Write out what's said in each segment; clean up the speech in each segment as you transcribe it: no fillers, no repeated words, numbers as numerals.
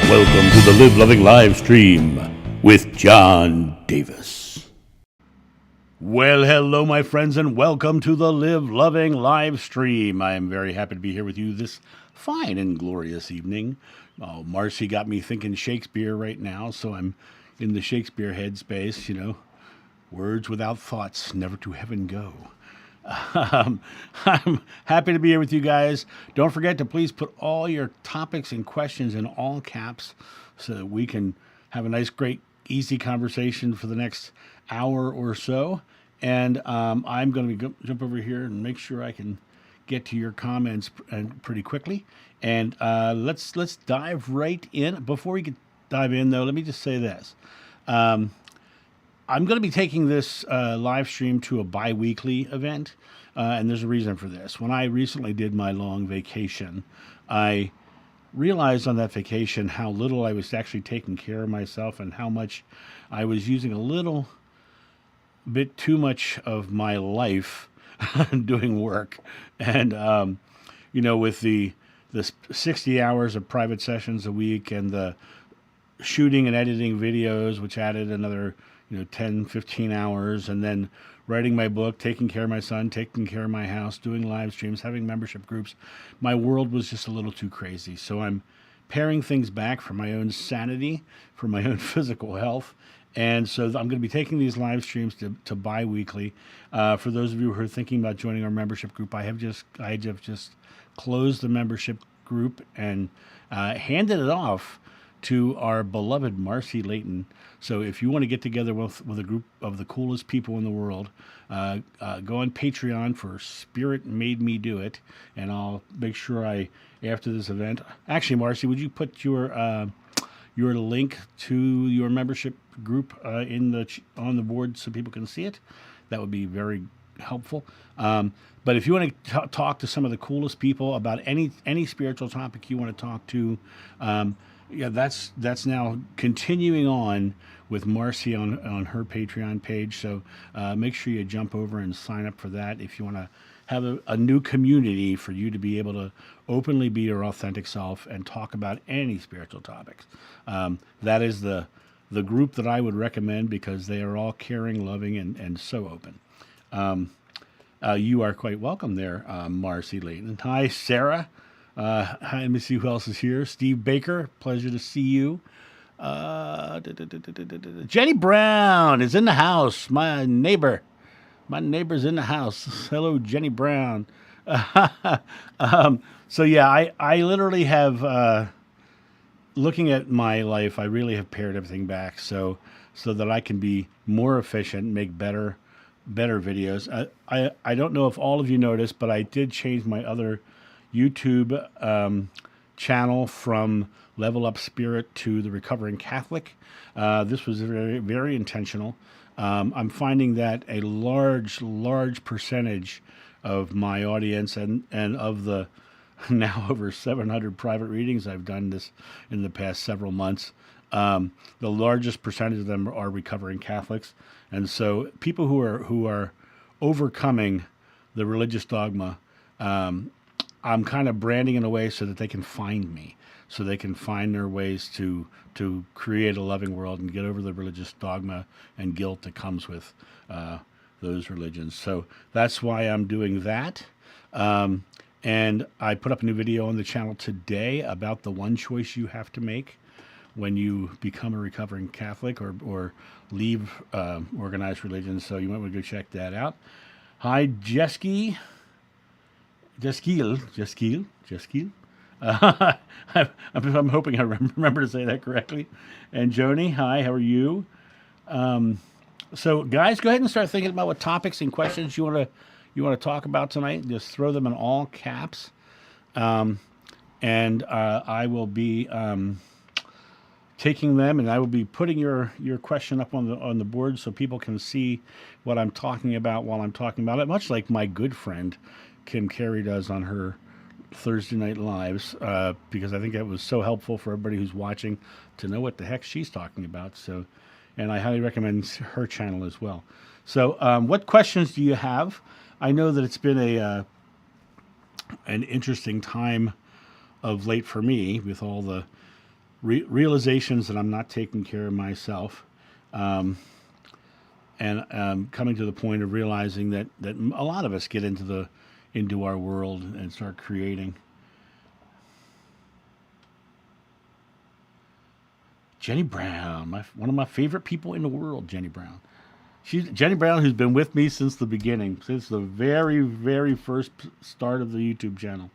Welcome to the Live Loving live stream with John Davis. Well, hello, my friends, and welcome to the Live Loving live stream. I am very happy to be here with you this fine and glorious evening. Oh, Marcy got me thinking Shakespeare right now, so I'm in the Shakespeare headspace, you know. Words without thoughts, never to heaven go. I'm happy to be here with you guys. Don't forget to please put all your topics and questions in all caps so that we can have a nice, great, easy conversation for the next hour or so. And I'm going to jump over here and make sure I can get to your comments pretty quickly. And let's dive right in. Before we dive in, though, let me just say this. I'm going to be taking this live stream to a bi-weekly event, and there's a reason for this. When I recently did my long vacation, I realized on that vacation how little I was actually taking care of myself and how much I was using a little bit too much of my life doing work. And, with the 60 hours of private sessions a week and the shooting and editing videos, which added another 10, 15 hours, and then writing my book, taking care of my son, taking care of my house, doing live streams, having membership groups. My world was just a little too crazy. So I'm paring things back for my own sanity, for my own physical health. And so I'm going to be taking these live streams to bi-weekly. For those of you who are thinking about joining our membership group, I have just closed the membership group and handed it off to our beloved Marcy Layton. So if you want to get together with a group of the coolest people in the world, go on Patreon for Spirit Made Me Do It, and I'll make sure after this event. Actually, Marcy, would you put your link to your membership group on the board so people can see it? That would be very helpful. But if you want to talk to some of the coolest people about any spiritual topic you want to talk to, that's now continuing on with Marcy on her Patreon page. So make sure you jump over and sign up for that if you want to have a new community for you to be able to openly be your authentic self and talk about any spiritual topics. That is the group that I would recommend because they are all caring, loving, and so open. You are quite welcome there, Marcy Layton. Hi, Sarah. Hi, let me see who else is here. Steve Baker, pleasure to see you. Jenny Brown is in the house. My neighbor's in the house. Hello, Jenny Brown. So yeah, I literally have, looking at my life, I really have pared everything back so that I can be more efficient, make better videos. I don't know if all of you noticed, but I did change my other YouTube channel from Level Up Spirit to the Recovering Catholic. This was very, very intentional. I'm finding that a large percentage of my audience and of the now over 700 private readings I've done this in the past several months, the largest percentage of them are recovering Catholics. And so people who are overcoming the religious dogma, I'm kind of branding in a way so that they can find me, so they can find their ways to create a loving world and get over the religious dogma and guilt that comes with those religions. So that's why I'm doing that. And I put up a new video on the channel today about the one choice you have to make when you become a recovering Catholic or leave organized religion. So you might want to go check that out. Hi, Jeskiel. I'm hoping I remember to say that correctly. And Joni, hi, how are you? So guys, go ahead and start thinking about what topics and questions you want to talk about tonight. Just throw them in all caps. And I will be taking them, and I will be putting your question up on the board so people can see what I'm talking about while I'm talking about it, much like my good friend Kim Carey does on her Thursday night lives, because I think that was so helpful for everybody who's watching to know what the heck she's talking about. So, and I highly recommend her channel as well. So what questions do you have? I know that it's been an interesting time of late for me with all the realizations that I'm not taking care of myself, and coming to the point of realizing that a lot of us get into our world and start creating. Jenny Brown, one of my favorite people in the world, Jenny Brown. She's Jenny Brown, who's been with me since the beginning, since the very, very first start of the YouTube channel.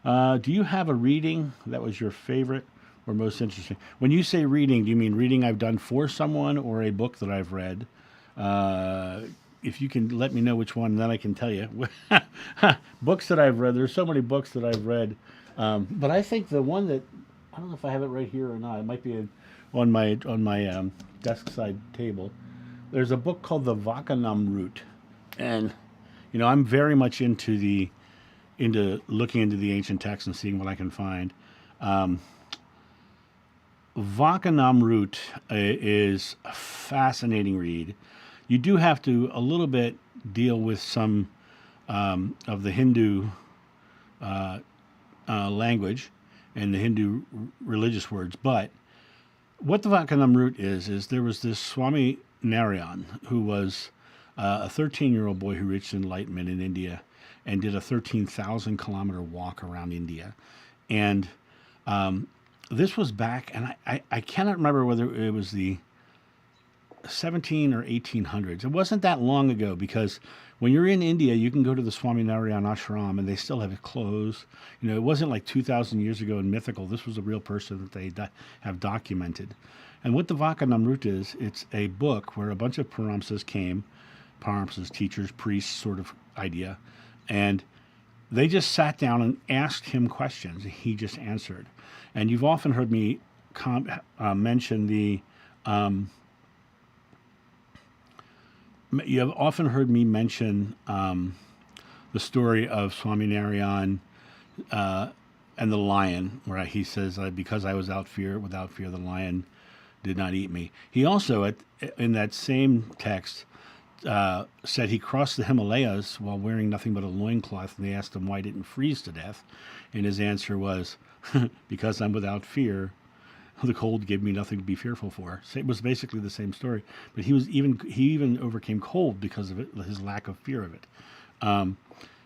Do you have a reading that was your favorite or most interesting? When you say reading, do you mean reading I've done for someone or a book that I've read? If you can let me know which one, then I can tell you. Books that I've read. There's so many books that I've read, but I think the one that I don't know if I have it right here or not. It might be on my desk side table. There's a book called the Vakanam Root, and I'm very much into looking into the ancient texts and seeing what I can find. Vakanam Root is a fascinating read. You do have to a little bit deal with some of the Hindu language and the Hindu religious words, but what the Vakanam Root is there was this Swami Narayan who was a 13-year-old boy who reached enlightenment in India and did a 13,000-kilometer walk around India. And this was back, and I cannot remember whether it was the 17 or 1800s. It wasn't that long ago, because when you're in India, you can go to the Swami Narayan ashram and they still have it closed. It wasn't like 2,000 years ago and mythical. This was a real person that they have documented. And what the Vakanam Root is, it's a book where a bunch of paramsas came, paramsas, teachers, priests sort of idea, and they just sat down and asked him questions. He just answered. And you've often heard me mention the story of Swami Narayan and the lion, where he says, "Because I was without fear, the lion did not eat me." He also, in that same text, said he crossed the Himalayas while wearing nothing but a loincloth, and they asked him why he didn't freeze to death, and his answer was, "Because I'm without fear, the cold gave me nothing to be fearful for." So it was basically the same story, but he even overcame cold because of his lack of fear of it.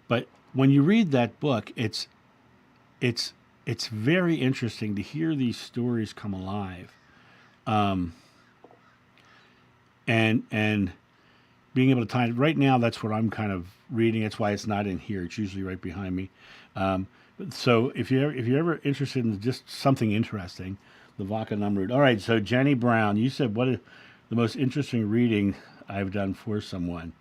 But when you read that book, it's very interesting to hear these stories come alive, and being able to tie it. Right now, that's what I'm kind of reading. That's why it's not in here. It's usually right behind me. So if you're ever interested in just something interesting, the Vakanam Root. All right, so Jenny Brown, you said, what is the most interesting reading I've done for someone?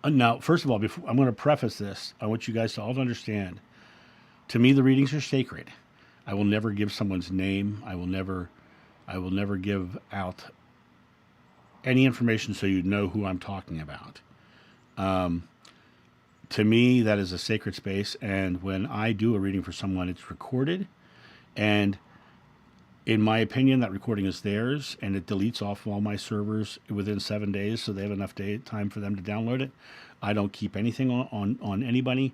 Now, first of all, I'm going to preface this. I want you guys to all understand, to me, the readings are sacred. I will never give someone's name. I will never give out any information so you know who I'm talking about. To me, that is a sacred space, and when I do a reading for someone, it's recorded, and in my opinion, that recording is theirs, and it deletes off all my servers within 7 days, so they have enough time for them to download it. I don't keep anything on anybody.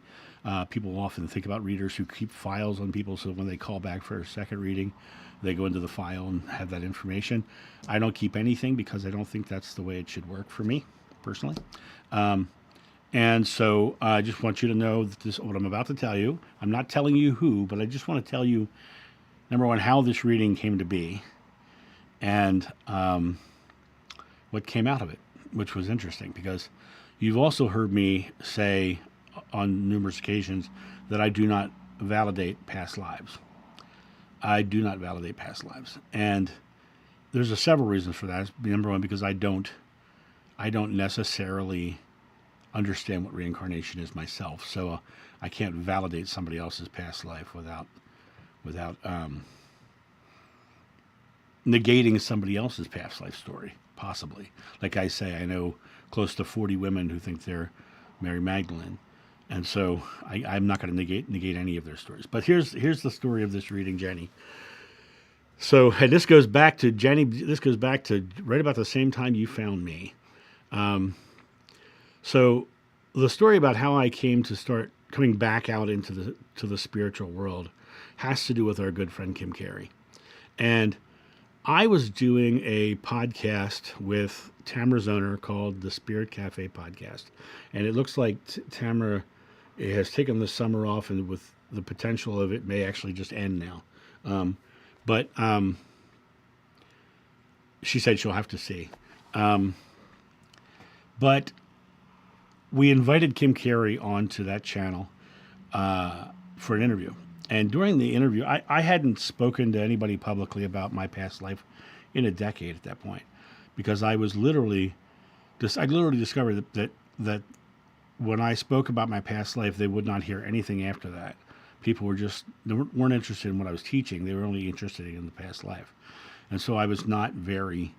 People often think about readers who keep files on people, so when they call back for a second reading, they go into the file and have that information. I don't keep anything because I don't think that's the way it should work for me, personally. And so I just want you to know that what I'm about to tell you, I'm not telling you who, but I just want to tell you, number one, how this reading came to be, and what came out of it, which was interesting, because you've also heard me say on numerous occasions that I do not validate past lives. I do not validate past lives. And there's several reasons for that. Number one, because I don't necessarily understand what reincarnation is myself, so I can't validate somebody else's past life without negating somebody else's past life story, possibly. Like I say, I know close to 40 women who think they're Mary Magdalene, and so I'm not going to negate any of their stories. But here's the story of this reading, Jenny. So, and this goes back to Jenny. This goes back to right about the same time you found me. So the story about how I came to start coming back out into the spiritual world has to do with our good friend Kim Carey. And I was doing a podcast with Tamara Zoner called the Spirit Cafe Podcast. And it looks like Tamara has taken the summer off, and with the potential of it may actually just end now. But she said she'll have to see. But we invited Kim Carey onto that channel for an interview. And during the interview, I hadn't spoken to anybody publicly about my past life in a decade at that point, because I literally discovered that when I spoke about my past life, they would not hear anything after that. People weren't interested in what I was teaching. They were only interested in the past life. And so I was not very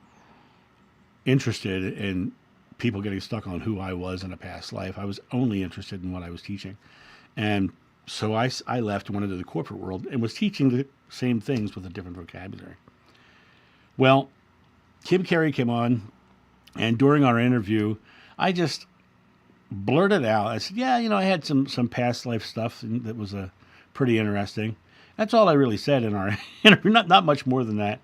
interested in people getting stuck on who I was in a past life. I was only interested in what I was teaching. And so I left and went into the corporate world and was teaching the same things with a different vocabulary. Well, Kim Carey came on, and during our interview, I just blurted out. I said, yeah, I had some past life stuff that was pretty interesting. That's all I really said in our interview, not much more than that.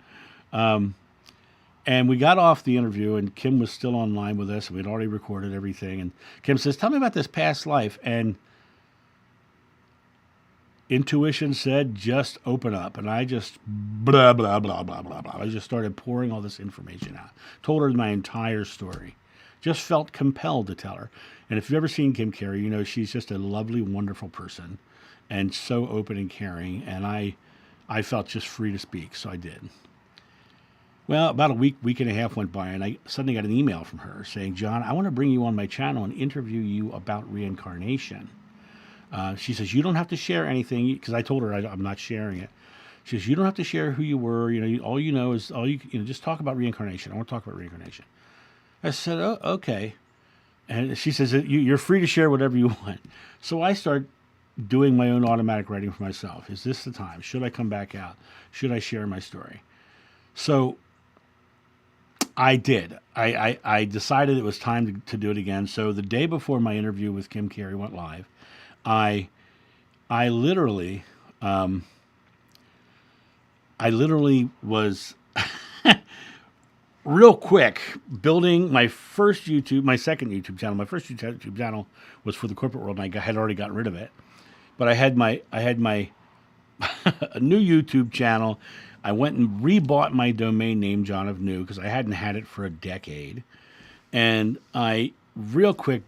And we got off the interview, and Kim was still online with us, and we'd already recorded everything. And Kim says, tell me about this past life. And intuition said, just open up. And I just blah, blah, blah, blah, blah, blah. I just started pouring all this information out. Told her my entire story. Just felt compelled to tell her. And if you've ever seen Kim Carey, she's just a lovely, wonderful person and so open and caring. And I felt just free to speak, so I did. Well, about a week and a half went by, and I suddenly got an email from her saying, John, I want to bring you on my channel and interview you about reincarnation. She says, you don't have to share anything, because I told her I'm not sharing it. She says, you don't have to share who you were. All you know is just talk about reincarnation. I want to talk about reincarnation. I said, oh, okay. And she says, you're free to share whatever you want. So I start doing my own automatic writing for myself. Is this the time? Should I come back out? Should I share my story? So I did. I decided it was time to do it again. So the day before my interview with Kim Carey went live, I literally was real quick building my second YouTube channel. My first YouTube channel was for the corporate world, and I had already gotten rid of it. But I had my a new YouTube channel. I went and rebought my domain name, John of New, because I hadn't had it for a decade. And I real quick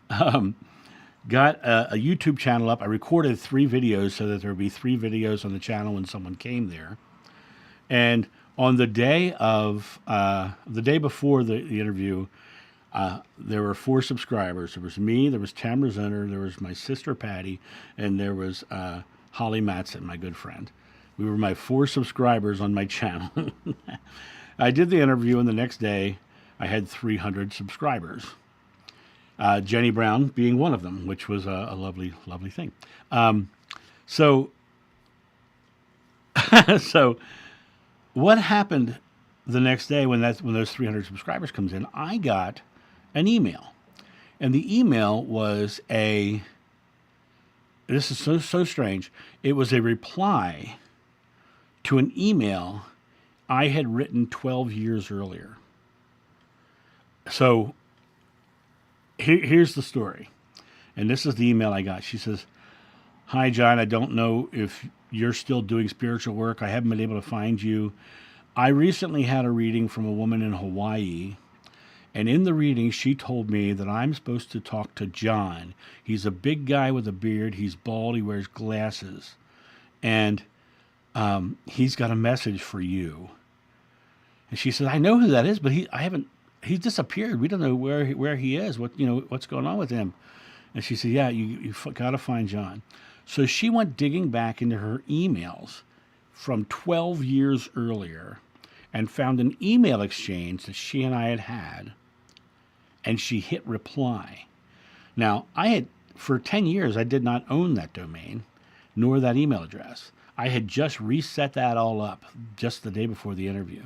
got a YouTube channel up. I recorded 3 videos so that there would be 3 videos on the channel when someone came there. And on the day before the interview, there were 4 subscribers. There was me, there was Tamara Zoner, there was my sister Patty, and there was Holly Matson, my good friend. We were my 4 subscribers on my channel. I did the interview, and the next day I had 300 subscribers. Jenny Brown being one of them, which was a lovely, lovely thing. So what happened the next day when those 300 subscribers comes in? I got an email, and the email was this is so strange. It was a reply to an email I had written 12 years earlier. So here's the story. And this is the email I got. She says, hi, John. I don't know if you're still doing spiritual work. I haven't been able to find you. I recently had a reading from a woman in Hawaii. And in the reading, she told me that I'm supposed to talk to John. He's a big guy with a beard. He's bald. He wears glasses. And he's got a message for you. And she said, I know who that is, but he's disappeared. We don't know where he is. What's going on with him? And she said, yeah, you got to find John. So she went digging back into her emails from 12 years earlier and found an email exchange that she and I had, and she hit reply. Now, for 10 years, I did not own that domain, nor that email address. I had just reset that all up just the day before the interview.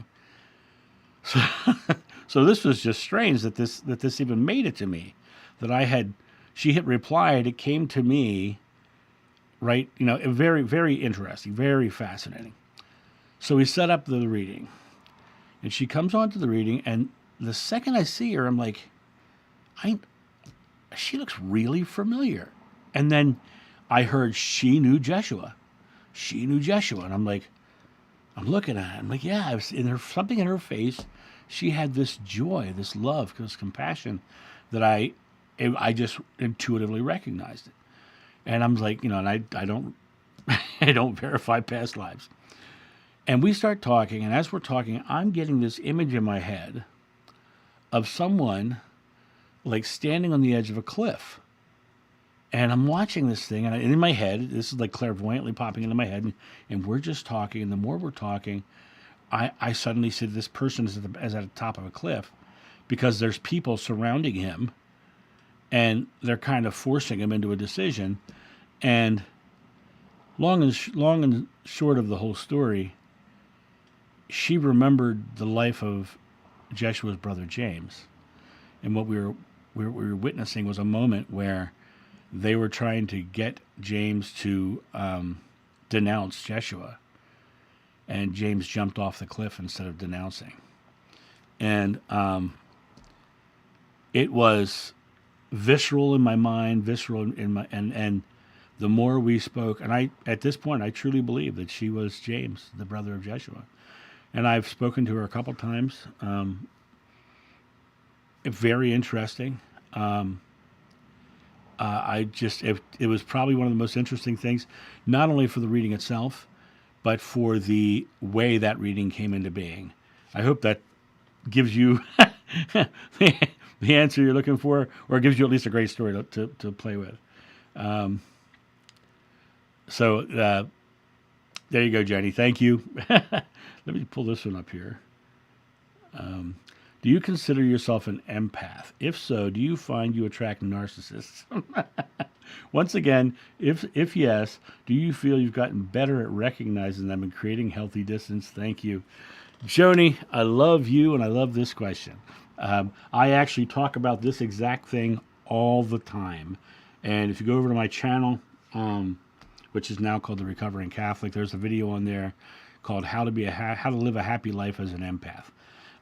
So this was just strange that this even made it to me, that I had she hit reply, and it came to me, right? Very, very interesting, very fascinating. So we set up the reading, and she comes on to the reading, and the second I see her, I'm like, she looks really familiar. And then I heard she knew Jeshua. She knew Jeshua. And I'm like, I'm looking at it. I'm like, yeah, I was in her, something in her face. She had this joy, this love, this compassion that I just intuitively recognized it. And I'm like, and I don't, I don't verify past lives. And we start talking, and as we're talking, I'm getting this image in my head of someone like standing on the edge of a cliff. And I'm watching this thing, and in my head, this is like clairvoyantly popping into my head, and we're just talking, and the more we're talking, I suddenly see this person is at the top of a cliff because there's people surrounding him, and they're kind of forcing him into a decision. And long and short of the whole story, she remembered the life of Jeshua's brother James, and what we were witnessing was a moment where they were trying to get James to denounce Jeshua, and James jumped off the cliff instead of denouncing. And it was visceral in my mind, visceral in my and the more we spoke, and at this point I truly believe that she was James, the brother of Jeshua. And I've spoken to her a couple times. Very interesting. It was probably one of the most interesting things, not only for the reading itself, but for the way that reading came into being. I hope that gives you the answer you're looking for, or gives you at least a great story to play with. So there you go, Jenny. Thank you. Let me pull this one up here. Do you consider yourself an empath? If so, do you find you attract narcissists? Once again, if yes, do you feel you've gotten better at recognizing them and creating healthy distance? Thank you. Joni, I love you, and I love this question. I actually talk about this exact thing all the time. And if you go over to my channel, which is now called The Recovering Catholic, there's a video on there called How to Live a Happy Life as an Empath.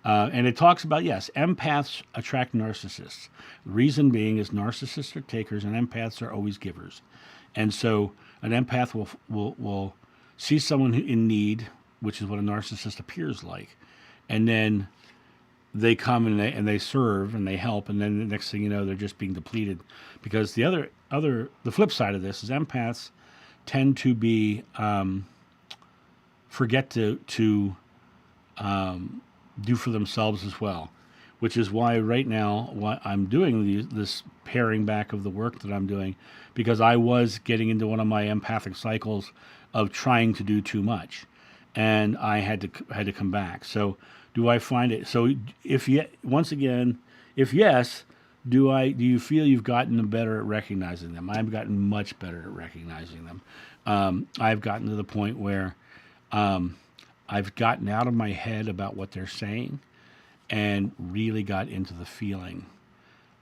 And it talks about, yes, empaths attract narcissists. The reason being is narcissists are takers and empaths are always givers. And so an empath will see someone in need, which is what a narcissist appears like. And then they come and they serve and they help. And then the next thing you know, they're just being depleted. Because the flip side of this is empaths tend to be, forget to do for themselves as well, which is why right now what I'm doing this paring back of the work that I'm doing, because I was getting into one of my empathic cycles of trying to do too much, and I had to come back. So do I find it? So if yes, do you feel you've gotten better at recognizing them? I've gotten much better at recognizing them. I've gotten to the point where I've gotten out of my head about what they're saying and really got into the feeling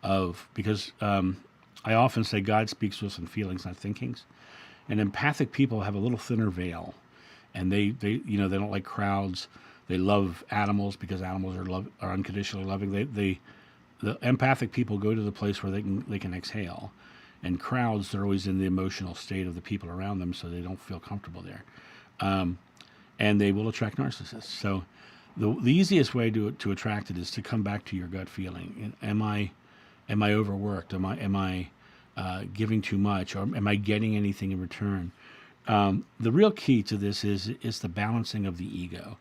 of, because I often say God speaks to us in feelings, not thinkings. And empathic people have a little thinner veil, and they don't like crowds. They love animals because animals are unconditionally loving. The empathic people go to the place where they can exhale, and crowds, they're always in the emotional state of the people around them, so they don't feel comfortable there. And they will attract narcissists. So the easiest way to attract it is to come back to your gut feeling. Am I overworked? Am I giving too much? Or am I getting anything in return? The real key to this is the balancing of the ego.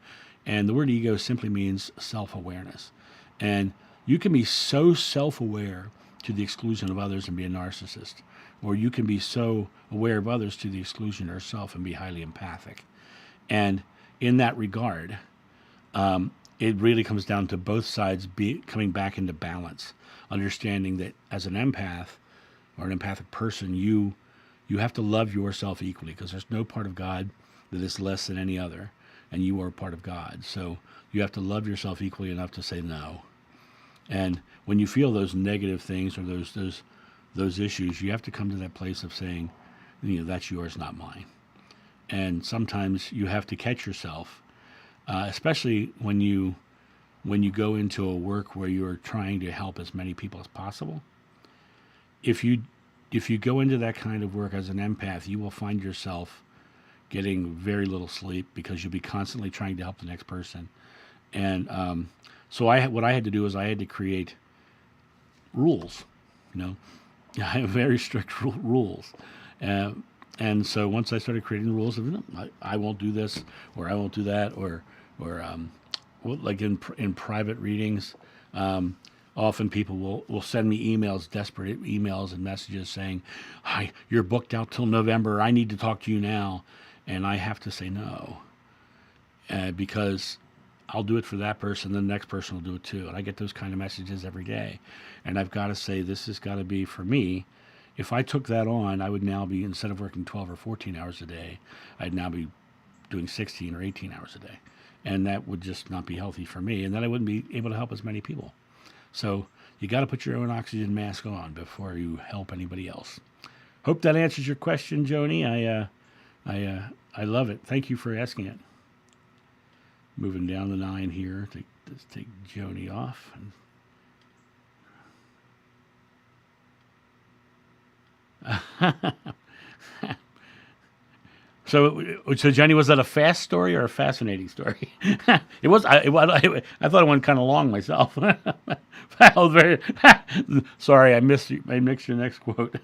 And the word ego simply means self-awareness. And you can be so self-aware to the exclusion of others and be a narcissist. Or you can be so aware of others to the exclusion of yourself and be highly empathic. And in that regard, it really comes down to both sides coming back into balance, understanding that as an empath or an empathic person, you have to love yourself equally, because there's no part of God that is less than any other, and you are a part of God. So you have to love yourself equally enough to say no. And when you feel those negative things or those those issues, you have to come to that place of saying, that's yours, not mine. And sometimes you have to catch yourself, especially when you go into a work where you're trying to help as many people as possible. If you go into that kind of work as an empath, you will find yourself getting very little sleep because you'll be constantly trying to help the next person. And so what I had to do is I had to create rules. I have very strict rules. And so once I started creating rules of, I won't do this, or I won't do that, or like in private readings, often people will send me emails, desperate emails and messages saying, "Hi, you're booked out till November. I need to talk to you now," and I have to say no, because I'll do it for that person, then the next person will do it too. And I get those kind of messages every day, and I've got to say this has got to be for me. If I took that on, I would now be, instead of working 12 or 14 hours a day, I'd now be doing 16 or 18 hours a day. And that would just not be healthy for me. And then I wouldn't be able to help as many people. So you got to put your own oxygen mask on before you help anybody else. Hope that answers your question, Joni. I love it. Thank you for asking it. Moving down the 9 here. Let's take Joni off. So Jenny, was that a fast story or a fascinating story? It was. I thought it went kind of long myself. Sorry, I missed your next quote.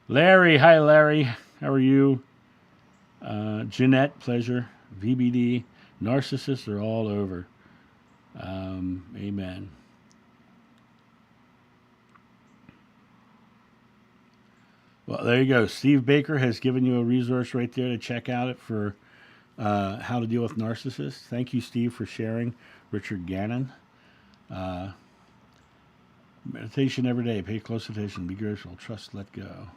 Larry, hi Larry, how are you? Jeanette, pleasure. VBD, narcissists are all over. Amen. Well, there you go. Steve Baker has given you a resource right there to check out it for how to deal with narcissists. Thank you, Steve, for sharing. Richard Gannon. Meditation every day. Pay close attention. Be grateful. Trust. Let go.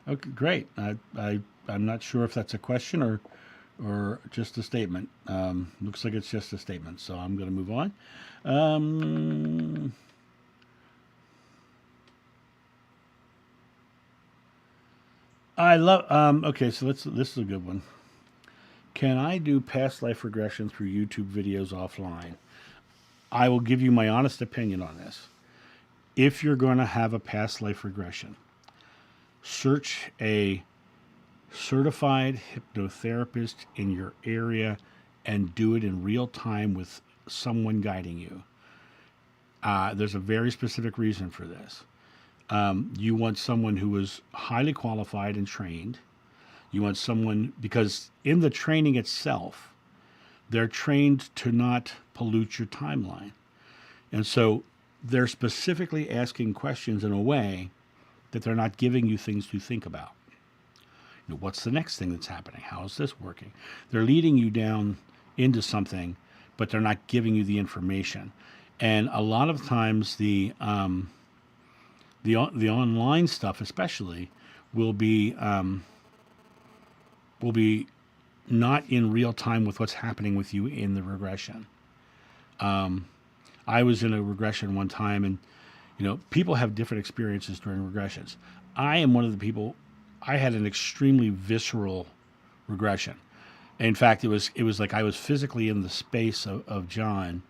Okay, great. I'm not sure if that's a question or just a statement. Looks like it's just a statement, so I'm going to move on. I love. Okay, so this is a good one. Can I do past life regression through YouTube videos offline? I will give you my honest opinion on this. If you're going to have a past life regression, search a certified hypnotherapist in your area and do it in real time with someone guiding you. There's a very specific reason for this. You want someone who is highly qualified and trained. You want someone, because in the training itself, they're trained to not pollute your timeline. And so they're specifically asking questions in a way that they're not giving you things to think about. What's the next thing that's happening? How is this working? They're leading you down into something, but they're not giving you the information. And a lot of times the online stuff, especially, will be not in real time with what's happening with you in the regression. I was in a regression one time, and people have different experiences during regressions. I am one of the people. I had an extremely visceral regression. In fact, it was like I was physically in the space of John,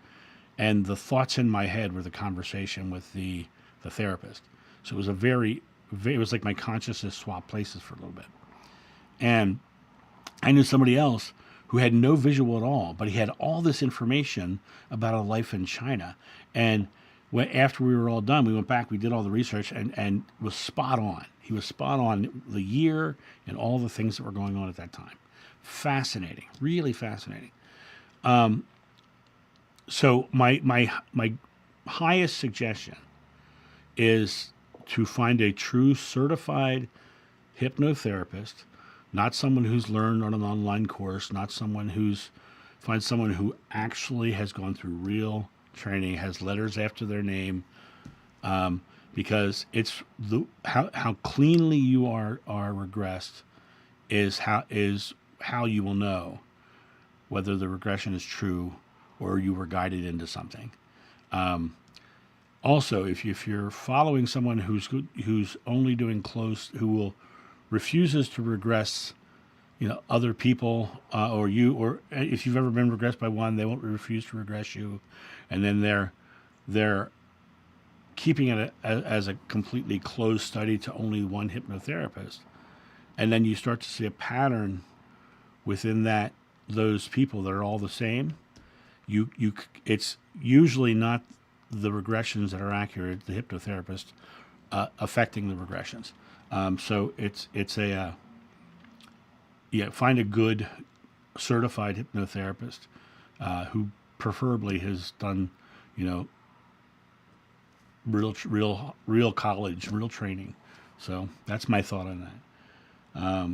and the thoughts in my head were the conversation with the therapist. So it was it was like my consciousness swapped places for a little bit. And I knew somebody else who had no visual at all, but he had all this information about a life in China. And after we were all done, we went back, we did all the research, and was spot on. He was spot on the year and all the things that were going on at that time. Fascinating, really fascinating. So my highest suggestion is to find a true certified hypnotherapist, not someone who's learned on an online course, find someone who actually has gone through real training, has letters after their name, because it's how cleanly you are regressed is how you will know whether the regression is true or you were guided into something. Also, if you're following someone who's only doing close, who will refuses to regress, other people, or you, or if you've ever been regressed by one, they won't refuse to regress you, and then they're keeping it as a completely closed study to only one hypnotherapist, and then you start to see a pattern within those people that are all the same. It's usually not the regressions that are accurate, the hypnotherapist affecting the regressions. So it's a find a good certified hypnotherapist who preferably has done, real college, real training. So that's my thought on that.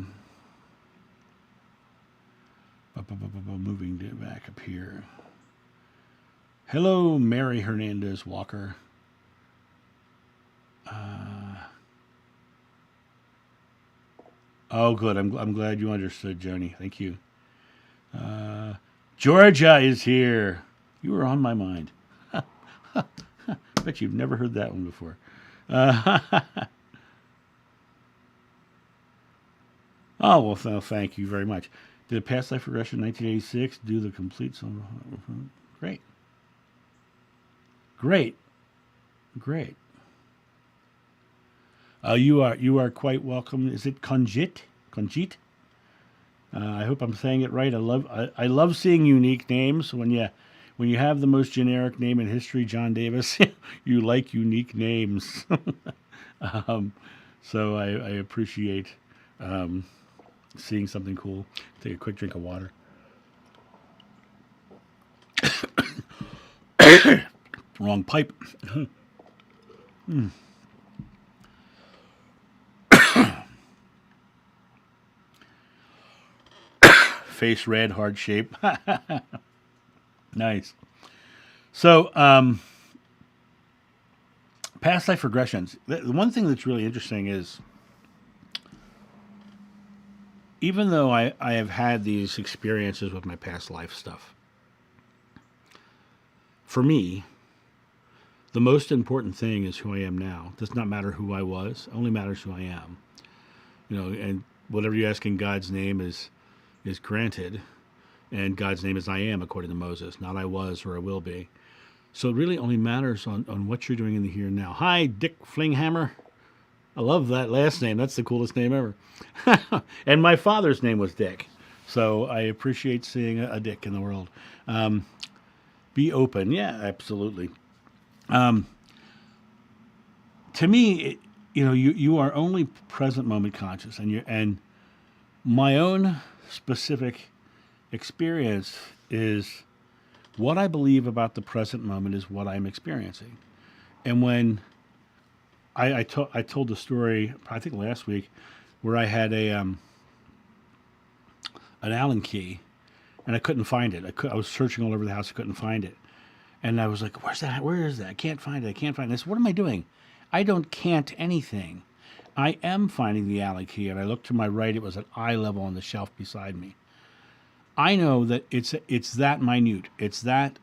Moving back up here. Hello, Mary Hernandez Walker. Oh, good. I'm glad you understood, Joni. Thank you. Georgia is here. You were on my mind. Bet you've never heard that one before. Oh, well, thank you very much. Did a past life regression in 1986 do the complete... Great. Great. Great. You are quite welcome. Is it Conjit? Conjit? I hope I'm saying it right. I love seeing unique names. When you have the most generic name in history, John Davis, you like unique names. So I appreciate seeing something cool. Take a quick drink of water. Wrong pipe. Face red, heart shape. Nice. So, past life regressions. The one thing that's really interesting is, even though I have had these experiences with my past life stuff, for me, the most important thing is who I am now. It does not matter who I was. It only matters who I am. And whatever you ask in God's name is granted. And God's name is I am, according to Moses, not I was or I will be. So it really only matters on what you're doing in the here and now. Hi, Dick Flinghammer. I love that last name. That's the coolest name ever. And my father's name was Dick. So I appreciate seeing a Dick in the world. Be open. Yeah, absolutely. To me, you are only present moment conscious, and my own specific experience is what I believe about the present moment is what I'm experiencing. And when I told the story, I think last week, where I had an Allen key, and I couldn't find it. I was searching all over the house, I couldn't find it. And I was like, where's that? Where is that? I can't find it. I can't find it. I said, what am I doing? I can't anything. I am finding the Allen key, and I looked to my right. It was at eye level on the shelf beside me. I know that it's that minute. It's that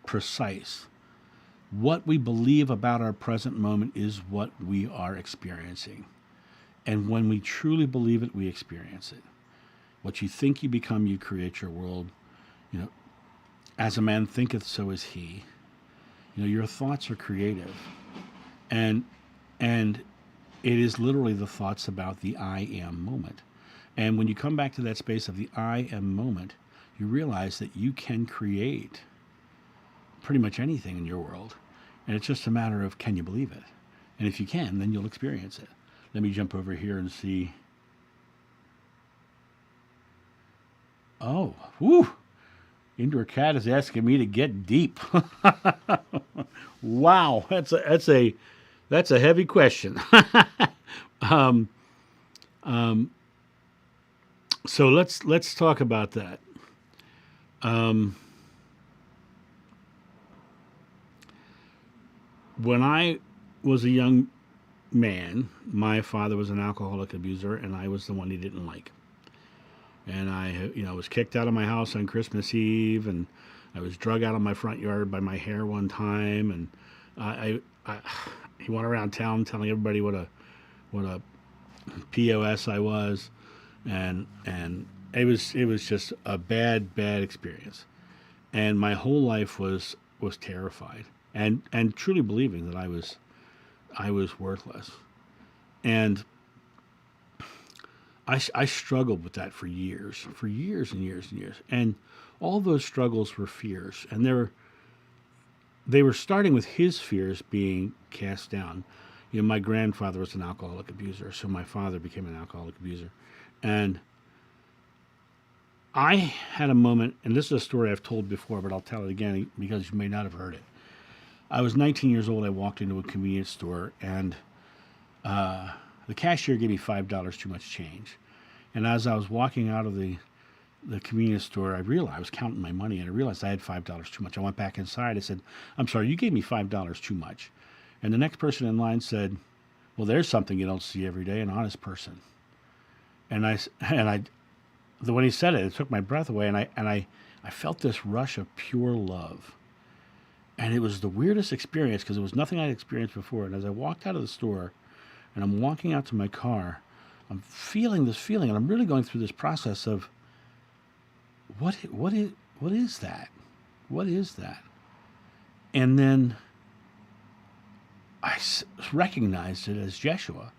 precise. What we believe about our present moment is what we are experiencing. And when we truly believe it, we experience it. What you think you become, you create your world. As a man thinketh, so is he. Your thoughts are creative. And it is literally the thoughts about the I am moment. And when you come back to that space of the I am moment, you realize that you can create pretty much anything in your world. And it's just a matter of, can you believe it? And if you can, then you'll experience it. Let me jump over here and see. Oh, whoo! Indoor Cat is asking me to get deep. Wow, that's a heavy question. So let's talk about that. When I was a young man, my father was an alcoholic abuser, and I was the one he didn't like. And I was kicked out of my house on Christmas Eve, and I was drug out of my front yard by my hair one time, and I he went around town telling everybody what a POS I was, and it was just a bad experience, and my whole life was terrified, and truly believing that I was worthless, and I struggled with that for years and years and years, and all those struggles were fears, and they were starting with his fears being cast down. My grandfather was an alcoholic abuser, so my father became an alcoholic abuser, and I had a moment, and this is a story I've told before, but I'll tell it again because you may not have heard it. I was 19 years old. I walked into a convenience store, and the cashier gave me $5 too much change. And as I was walking out of the convenience store, I realized I was counting my money, and I realized I had $5 too much. I went back inside. I said, "I'm sorry, you gave me $5 too much." And the next person in line said, "Well, there's something you don't see every day, an honest person." And when he said it, it took my breath away, and I felt this rush of pure love. And it was the weirdest experience because it was nothing I'd experienced before. And as I walked out of the store and I'm walking out to my car, I'm feeling this feeling, and I'm really going through this process of what is that? What is that? And then recognized it as Jeshua.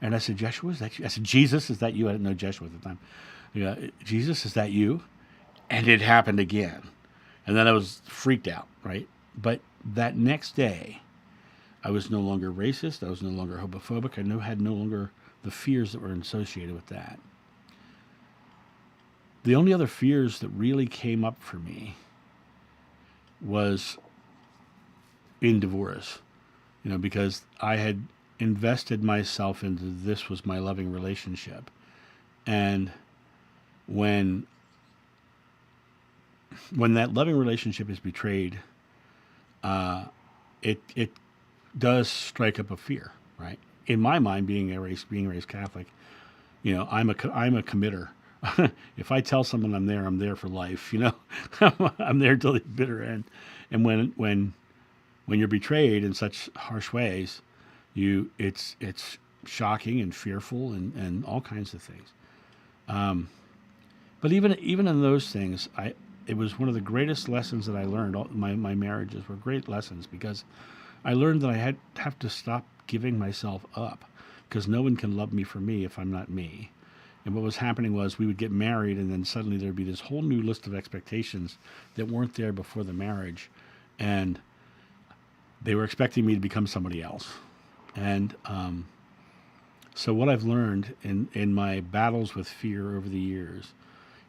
And I said, "Jeshua, is that you?" I said, "Jesus, is that you?" I didn't know Jeshua at the time. Yeah, "Jesus, is that you?" And it happened again. And then I was freaked out, right? But that next day, I was no longer racist. I was no longer homophobic. Had no longer the fears that were associated with that. The only other fears that really came up for me was in divorce, because I had invested myself into this was my loving relationship. And when that loving relationship is betrayed, it does strike up a fear, right? In my mind, being raised Catholic, I'm a committer. If I tell someone I'm there for life. I'm there till the bitter end. And when you're betrayed in such harsh ways, it's shocking and fearful and all kinds of things. But even in those things, it was one of the greatest lessons that I learned. My marriages were great lessons because I learned that I have to stop giving myself up because no one can love me for me if I'm not me. And what was happening was we would get married, and then suddenly there'd be this whole new list of expectations that weren't there before the marriage, and they were expecting me to become somebody else. And so what I've learned in my battles with fear over the years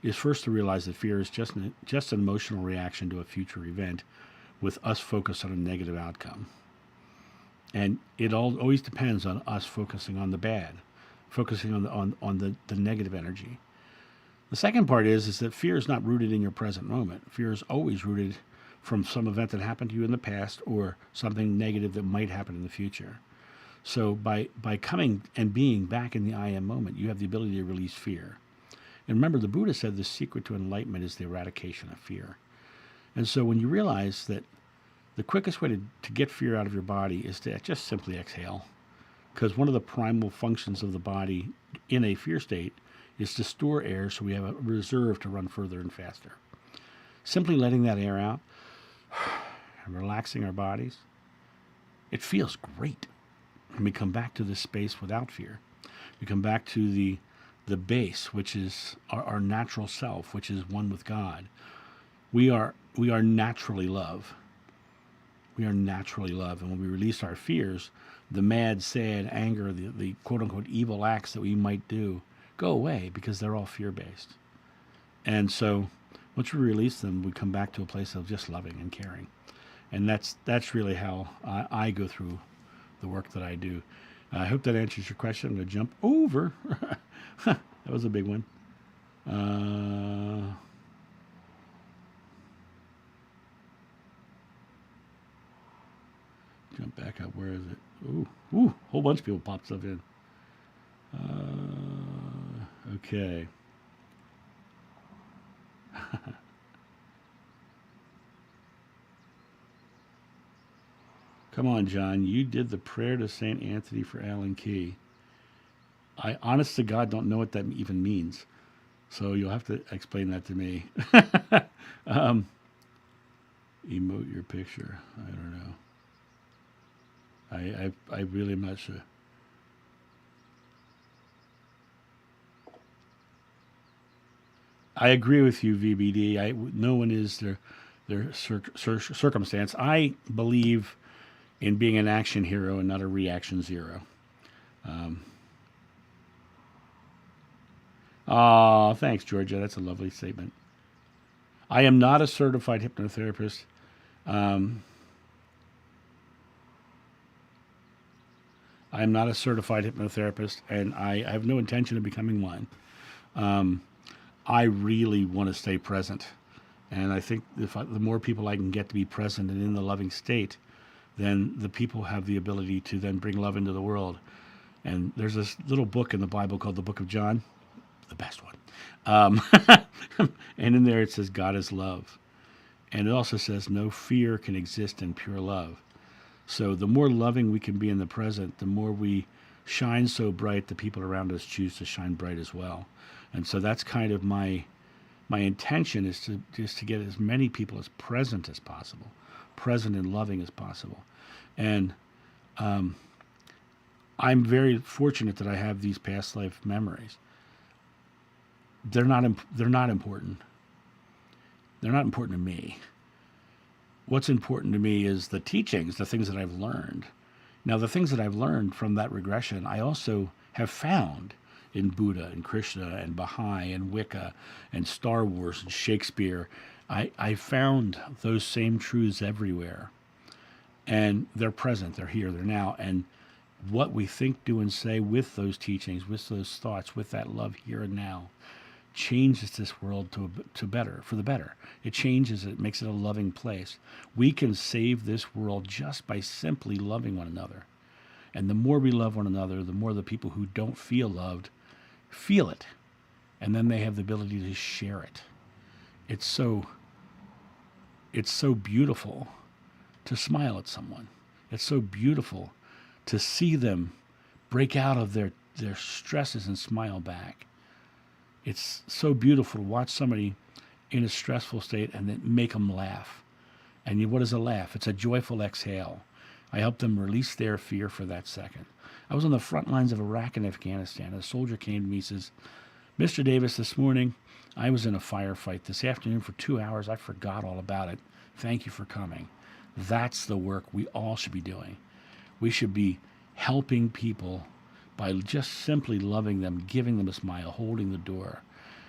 is first to realize that fear is just an emotional reaction to a future event with us focused on a negative outcome. And it always depends on us focusing on the bad, focusing on the negative energy. The second part is that fear is not rooted in your present moment. Fear is always rooted from some event that happened to you in the past or something negative that might happen in the future. So by coming and being back in the I am moment, you have the ability to release fear. And remember, the Buddha said the secret to enlightenment is the eradication of fear. And so when you realize that the quickest way to get fear out of your body is to just simply exhale, because one of the primal functions of the body in a fear state is to store air so we have a reserve to run further and faster. Simply letting that air out and relaxing our bodies, it feels great. And we come back to this space without fear. We come back to the base, which is our natural self, which is one with God. We are naturally love. We are naturally love. And when we release our fears, the mad, sad anger, the quote-unquote evil acts that we might do go away because they're all fear-based. And so once we release them, we come back to a place of just loving and caring. And that's really how I go through the work that I do. I hope that answers your question. I'm going to jump over. That was a big one. Jump back up. Where is it? Ooh, whole bunch of people popped stuff in. Okay. Come on, John. You did the prayer to St. Anthony for Alan Key. I, honest to God, don't know what that even means. So you'll have to explain that to me. um, Emote your picture. I don't know. I really am not sure. I agree with you, VBD. No one is their circumstance. I believe in being an action hero and not a reaction zero. Um, Thanks, Georgia. That's a lovely statement. I am not a certified hypnotherapist. Um, I am not a certified hypnotherapist, and I have no intention of becoming one. Um, I really want to stay present. And I think the more people I can get to be present and in the loving state, then the people have the ability to then bring love into the world. And there's this little book in the Bible called the Book of John, the best one. Um, and in there it says, God is love. And it also says, no fear can exist in pure love. So the more loving we can be in the present, the more we shine so bright, the people around us choose to shine bright as well. And so that's kind of my intention is to get as many people as possible, present and loving as possible. And I'm very fortunate that I have these past life memories. They're not important. They're not important to me. What's important to me is the teachings, the things that I've learned. Now, the things that I've learned from that regression, I also have found in Buddha and Krishna and Baha'i and Wicca and Star Wars and Shakespeare. I found those same truths everywhere. And they're present, they're here, they're now. And what we think, do, and say with those teachings, with those thoughts, with that love here and now, changes this world to better, for the better. It changes it, makes it a loving place. We can save this world just by simply loving one another. And the more we love one another, the more the people who don't feel loved feel it. And then they have the ability to share it. It's so beautiful to smile at someone. It's so beautiful to see them break out of their stresses and smile back. It's so beautiful to watch somebody in a stressful state and then make them laugh. And what is a laugh? It's a joyful exhale. I help them release their fear for that second. I was on the front lines of Iraq and Afghanistan. A soldier came to me and says, Mr. Davis, this morning I was in a firefight. This afternoon for 2 hours, I forgot all about it. Thank you for coming. That's the work we all should be doing. We should be helping people by just simply loving them, giving them a smile, holding the door.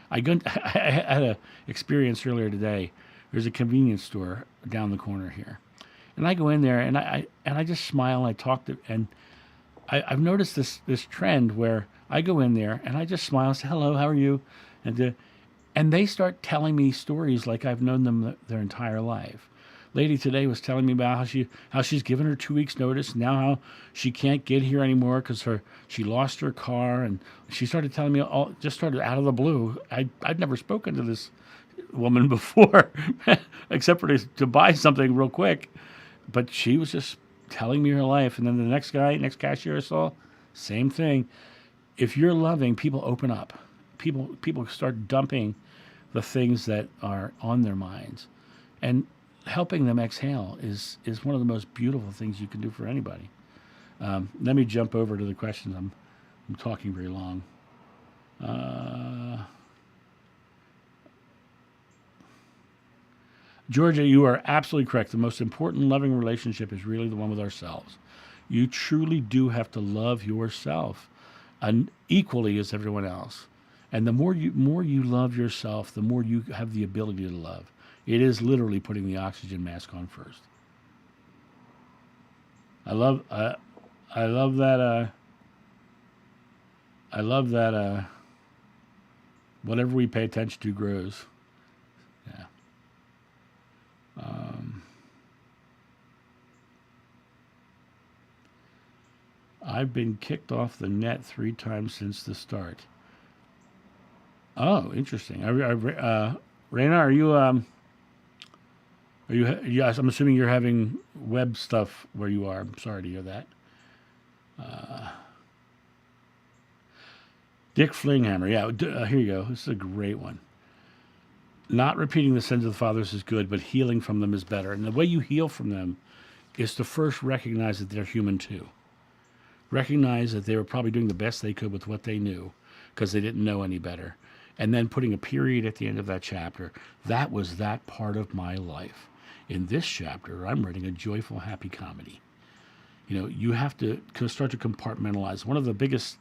I had an experience earlier today. There's a convenience store down the corner here. And I go in there and I just smile and I talk to, and I've noticed this trend where I go in there and I just smile and say, hello, how are you? And they start telling me stories like I've known them their entire life. Lady today was telling me about how she's given her 2 weeks notice, now how she can't get here anymore because she lost her car, and she started telling me just started out of the blue. I'd never spoken to this woman before, except for to buy something real quick, but she was just telling me her life. And then the next cashier I saw, same thing. If you're loving, people open up. People start dumping the things that are on their minds, and helping them exhale is one of the most beautiful things you can do for anybody. Let me jump over to the questions. I'm talking very long. Georgia, you are absolutely correct. The most important loving relationship is really the one with ourselves. You truly do have to love yourself and equally as everyone else. And the more you love yourself, the more you have the ability to love. It is literally putting the oxygen mask on first. I love that. I love that. Whatever we pay attention to grows. Yeah. I've been kicked off the net 3 times since the start. Oh, interesting. Raina, Are you? Yes, I'm assuming you're having web stuff where you are. I'm sorry to hear that. Dick Flinghammer. Yeah, here you go. This is a great one. Not repeating the sins of the fathers is good, but healing from them is better. And the way you heal from them is to first recognize that they're human too. Recognize that they were probably doing the best they could with what they knew because they didn't know any better. And then putting a period at the end of that chapter. That was that part of my life. In this chapter, I'm writing a joyful, happy comedy. You have to start to compartmentalize. One of the biggest,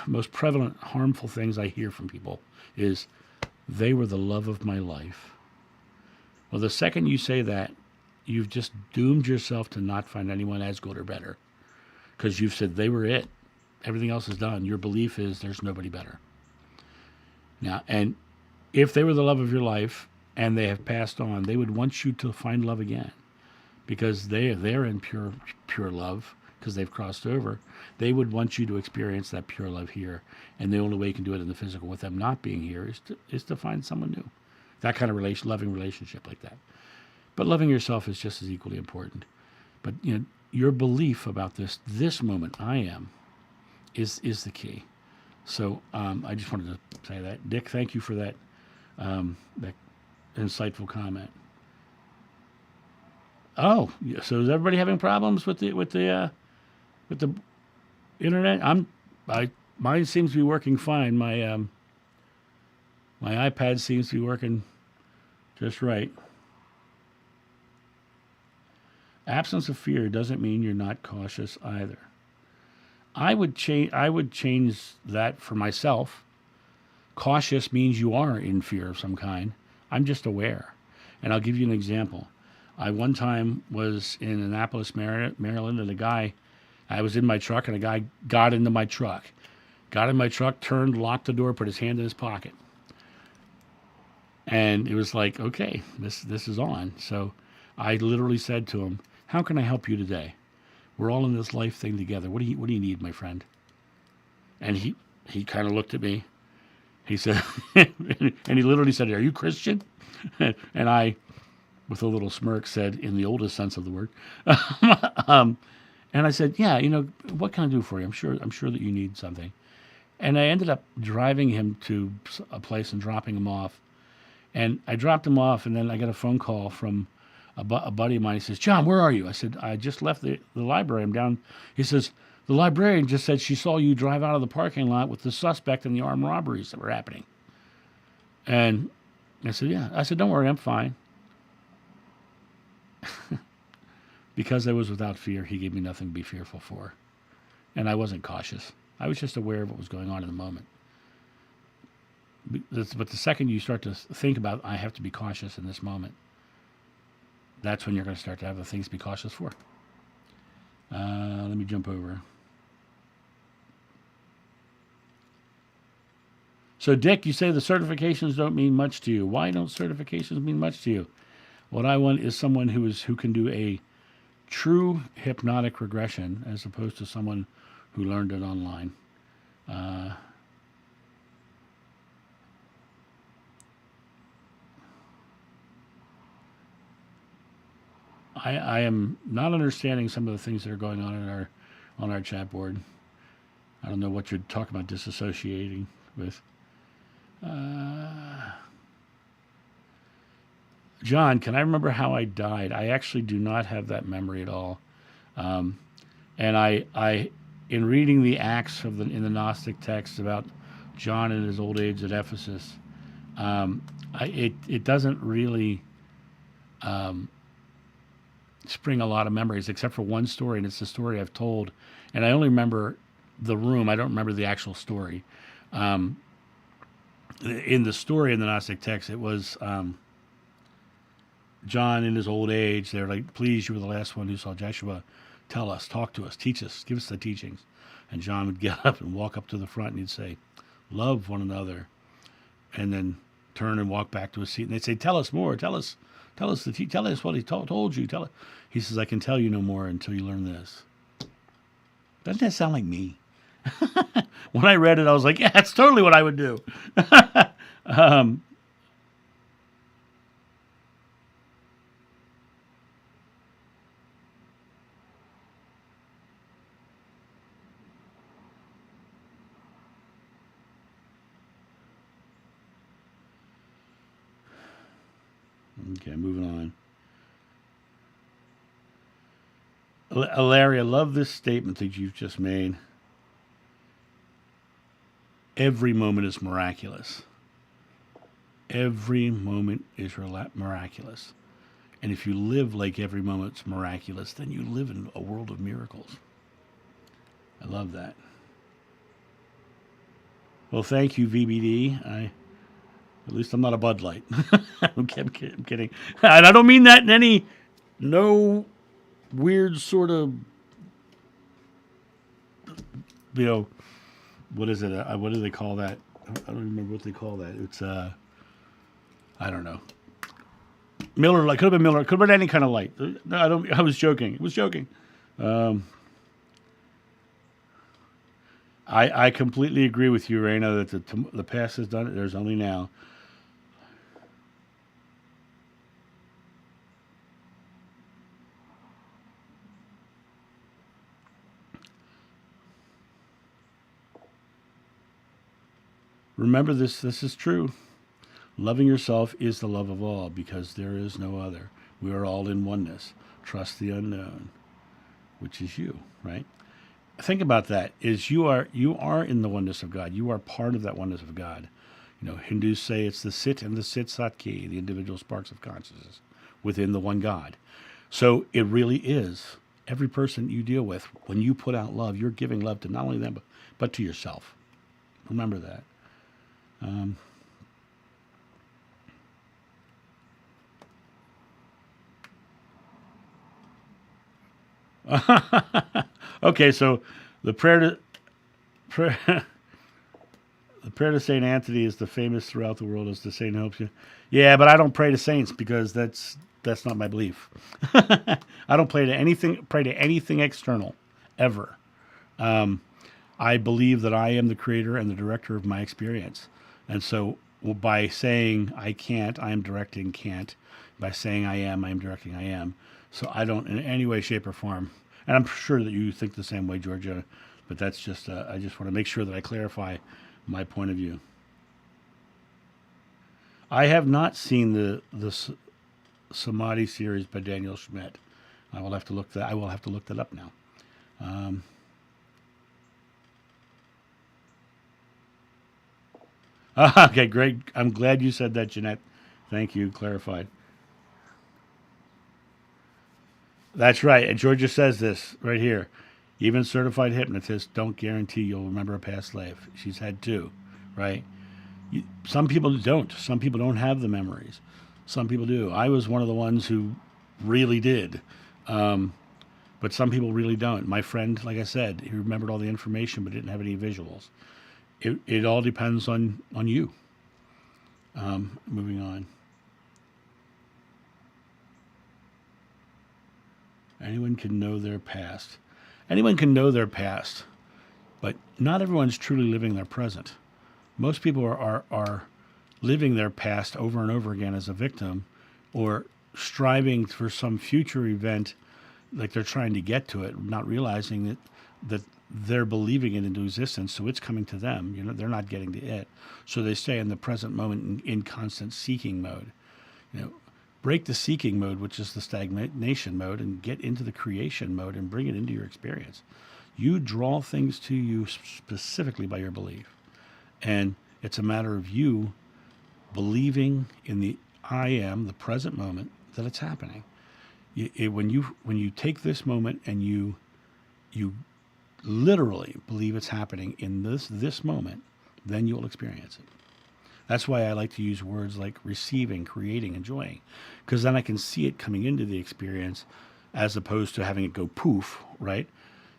most prevalent, harmful things I hear from people is, they were the love of my life. Well, the second you say that, you've just doomed yourself to not find anyone as good or better. Because you've said they were it. Everything else is done. Your belief is there's nobody better. Now, and if they were the love of your life and they have passed on, they would want you to find love again. Because they're in pure love, because they've crossed over. They would want you to experience that pure love here. And the only way you can do it in the physical with them not being here is to find someone new. That kind of loving relationship like that. But loving yourself is just as equally important. But your belief about this moment, I am, is the key. So I just wanted to say that. Dick, thank you for that insightful comment. Oh, so is everybody having problems with the internet? Mine seems to be working fine. My iPad seems to be working just right. Absence of fear doesn't mean you're not cautious either. I would change that for myself. Cautious means you are in fear of some kind. I'm just aware. And I'll give you an example. I one time was in Annapolis, Maryland, and I was in my truck, and a guy got into my truck. Got in my truck, turned, locked the door, put his hand in his pocket. And it was like, okay, this is on. So I literally said to him, how can I help you today? We're all in this life thing together. What do you need, my friend? And he kind of looked at me. He said, and he literally said, are you Christian? And I, with a little smirk, said, in the oldest sense of the word, and I said, yeah, what can I do for you? I'm sure that you need something. And I ended up driving him to a place and dropping him off. And I dropped him off, and then I got a phone call from a buddy of mine. He says, John, where are you? I said, I just left the library. I'm down. He says, the librarian just said she saw you drive out of the parking lot with the suspect in the armed robberies that were happening. And I said, yeah. I said, don't worry, I'm fine. Because I was without fear, he gave me nothing to be fearful for. And I wasn't cautious. I was just aware of what was going on in the moment. But the second you start to think about, I have to be cautious in this moment, that's when you're going to start to have the things to be cautious for. Let me jump over. So, Dick, you say the certifications don't mean much to you. Why don't certifications mean much to you? What I want is someone who can do a true hypnotic regression as opposed to someone who learned it online. I am not understanding some of the things that are going on our chat board. I don't know what you're talking about disassociating with. John, can I remember how I died? I actually do not have that memory at all. And I in reading the Acts in the Gnostic texts about John in his old age at Ephesus, it doesn't really spring a lot of memories except for one story, and it's the story I've told. And I only remember the room. I don't remember the actual story. In the story in the Gnostic text, it was John in his old age. They're like, please, you were the last one who saw Joshua. Tell us, talk to us, teach us, give us the teachings. And John would get up and walk up to the front, and he'd say, love one another. And then turn and walk back to his seat. And they'd say, tell us more, tell us what he told you. He says, I can tell you no more until you learn this. Doesn't that sound like me? When I read it, I was like, yeah, that's totally what I would do. Okay, moving on. Larry, I love this statement that you've just made. Every moment is miraculous. Every moment is miraculous. And if you live like every moment's miraculous, then you live in a world of miracles. I love that. Well, thank you, VBD. At least I'm not a Bud Light. I'm kidding. And I don't mean that in any no weird sort of, you know, what is it? What do they call that? I don't remember what they call that. It's I don't know. Miller Light, could have been Miller, could have been any kind of light. No, I was joking. It was joking. Um, I completely agree with you, Raina, that the past is done. There's only now. Remember this. This is true. Loving yourself is the love of all, because there is no other. We are all in oneness. Trust the unknown, which is you, right? Think about that. Is you are in the oneness of God. You are part of that oneness of God. Hindus say it's the sit and the sit satki, the individual sparks of consciousness within the one God. So it really is every person you deal with. When you put out love, you're giving love to not only them but to yourself. Remember that. Um, okay, so the prayer to prayer, the prayer to Saint Anthony is the famous throughout the world as the saint helps you. Yeah, but I don't pray to saints because that's not my belief. I don't pray to anything external ever. Um, I believe that I am the creator and the director of my experience, and so by saying I can't, I am directing can't. By saying I am directing I am. So I don't in any way, shape, or form. And I'm sure that you think the same way, Georgia. But that's just I just want to make sure that I clarify my point of view. I have not seen the Samadhi series by Daniel Schmidt. I will have to look that up now. Um, okay, great. I'm glad you said that, Jeanette. Thank you. Clarified. That's right. And Georgia says this right here. Even certified hypnotists don't guarantee you'll remember a past life. She's had two, right? Some people don't. Some people don't have the memories. Some people do. I was one of the ones who really did. Um, but some people really don't. My friend, like I said, he remembered all the information but didn't have any visuals. It all depends on you. Moving on. Anyone can know their past. Anyone can know their past, but not everyone's truly living their present. Most people are living their past over and over again as a victim or striving for some future event, like they're trying to get to it, not realizing that they're believing it into existence, so it's coming to them. They're not getting to it. So they stay in the present moment in constant seeking mode. You know, break the seeking mode, which is the stagnation mode, and get into the creation mode and bring it into your experience. You draw things to you specifically by your belief. And it's a matter of you believing in the I am, the present moment, that it's happening. When you take this moment and you literally believe it's happening in this moment, then you'll experience it. That's why I like to use words like receiving, creating, enjoying, because then I can see it coming into the experience as opposed to having it go poof, right?